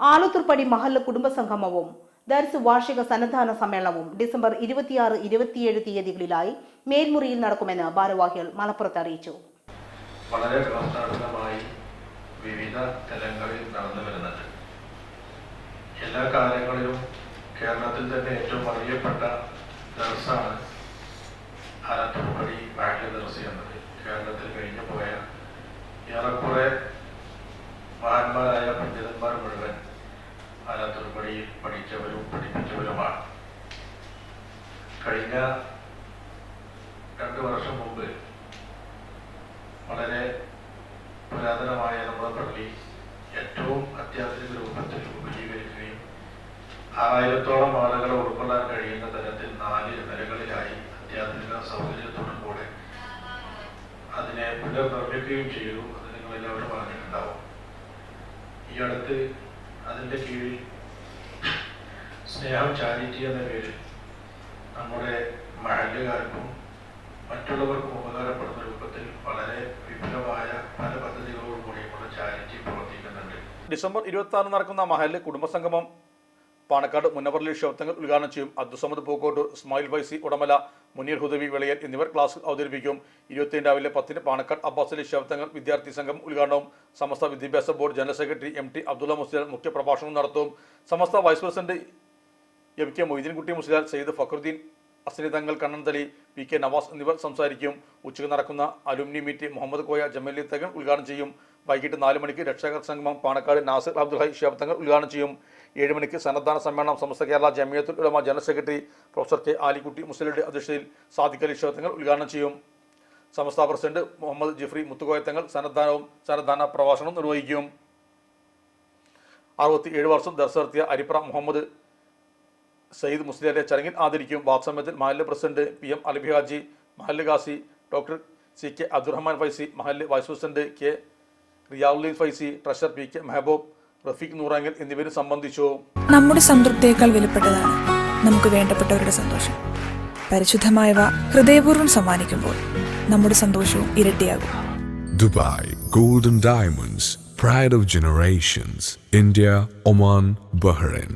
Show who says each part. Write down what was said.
Speaker 1: ആലുത്തൂർപ്പടി മഹല്ല് കുടുംബസംഗമവും ദർസ് വാർഷിക സന്നദ്ധാന സമ്മേളനവും ഡിസംബർ 26-27 തീയതികളിലായി മേൽമുറിയിൽ നടക്കുമെന്ന് ഭാരവാഹികൾ മലപ്പുറത്ത് അറിയിച്ചു.
Speaker 2: വളരെ വ്യവസ്ഥാപിതമായി വിവിധ തലങ്ങളിൽ നടന്നു വരുന്നുണ്ട്. എല്ലാ കാര്യങ്ങളിലും കേരളത്തിൽ തന്നെ ഏറ്റവും അറിയപ്പെട്ട ദർസാണ് ആലത്തൂർപ്പടി മഹല്ല് ദർസ് എന്നത്. കേരളത്തിൽ കഴിഞ്ഞു പോയ ഏറെക്കുറെ മഹാന്മാരായ പണ്ഡിതന്മാർ മുഴുവൻ ആലത്തൂർപ്പടിയിൽ പഠിച്ചവരും പഠിപ്പിച്ചവരുമാണ്. കഴിഞ്ഞ 2 വർഷം മുമ്പ് വളരെ പുരാതനമായ നമ്മുടെ പള്ളി ഏറ്റവും അത്യാധുനിക രൂപത്തിൽ ഉപജീവിക്കുകയും 6000-ഓളം ആളുകളെ ഉൾക്കൊള്ളാൻ കഴിയുന്ന തരത്തിൽ 4 നിലകളിലായി അത്യാധുനിക സൗകര്യത്തോടും കൂടെ അതിനെ പുനർനിർമ്മിക്കുകയും ചെയ്തു. അത് നിങ്ങളെല്ലാവരും അറിഞ്ഞിട്ടുണ്ടാവും. ഈ അടുത്ത് അതിൻ്റെ കീഴിൽ സ്നേഹം ചാരിറ്റി എന്ന പേരിൽ നമ്മുടെ മഹല്ലുകാർക്കും മറ്റുള്ളവർക്കും ഉപകാരപ്പെടുന്ന രൂപത്തിൽ വളരെ വിപുലമായ പല പദ്ധതികളോടും കൂടിയുള്ള ചാരിറ്റി പ്രവർത്തിക്കുന്നുണ്ട്.
Speaker 3: ഡിസംബർ 26 നടക്കുന്ന മഹല്ല് കുടുംബസംഗമം പാണക്കാട് മുനവറലി ശബ്ദങ്ങൾ ഉദ്ഘാടനം ചെയ്യും. അബ്ദുസമദ് പൂക്കോട്ടൂർ, ഇസ്മായിൽ ഫൈസി ഉടമല, മുനീർ ഹുദവി വിളയൽ എന്നിവർ ക്ലാസ് അവതരിപ്പിക്കും. 27 രാവിലെ 10 പാണക്കാട് അബ്ബാസ് അലി ശബ്ദങ്ങൾ വിദ്യാർത്ഥി സംഘം ഉദ്ഘാടനവും സമസ്ത വിദ്യാഭ്യാസ board general secretary MT Abdulla Musliyar മുഖ്യപ്രഭാഷണം നടത്തും. Samastha vice president MK Moideenkutty Musliyar, Sayyid Fakhruddin Asni Thangal, Kannanthali, PK Navas എന്നിവർ സംസാരിക്കും. ഉച്ചയ്ക്ക് നടക്കുന്ന അലുമിനി മീറ്റ് മുഹമ്മദ് കോയ ജമലി തങ്ങൾ ഉദ്ഘാടനം ചെയ്യും. വൈകിട്ട് 4 മണിക്ക് രക്ഷകർ സംഗമം പാണക്കാട് നാസിർ അബ്ദുൽ ഹൈ ശബ്ദങ്ങൾ ഉദ്ഘാടനം ചെയ്യും. 7 മണിക്ക് സന്നദ്ധാന സമ്മേളനം Samastha Kerala Jamiyyathul Ulama general secretary professor K Alikutty മുസ്ലിയുടെ അധ്യക്ഷതയിൽ സാദിഖ് അലി ശബ്ദങ്ങൾ ഉദ്ഘാടനം ചെയ്യും. സമസ്ത പ്രസിഡന്റ് മുഹമ്മദ് ജിഫ്രി മുത്തുകോയ തങ്ങൾ സന്നദ്ധാന പ്രഭാഷണം നിർവഹിക്കും. 67 വർഷം ദർസ് നടത്തിയ അരിപ്ര മുഹമ്മദ് സയ്യിദ് മുസ്ലിയാരെ ചടങ്ങിൽ ആദരിക്കും. വാക്സമയത്തിൽ മഹല്ല് പ്രസിഡന്റ് PM അലബി ഹാജി, മഹല്ല് ഖാസി ഡോക്ടർ CK അബ്ദുറഹ്മാൻ ഫൈസി, മഹല്ല് vice president K Riyavuddeen Faizy, treasurer PK Mehboob, Rafeeq Noorangal എന്നിവരും സംബന്ധിച്ചു.
Speaker 4: നമ്മുടെ സംതൃപ്തിയേക്കാൾ വിലപ്പെട്ടതാണ് നമുക്ക് വേണ്ടപ്പെട്ടവരുടെ സന്തോഷം. പരിശുദ്ധമായവ ഹൃദയപൂർവ്വം സമ്മാനിക്കുമ്പോൾ നമ്മുടെ സന്തോഷവും ഇരട്ടിയാകും.
Speaker 5: Dubai golden diamonds, pride of generations, India, Oman, Bahrain.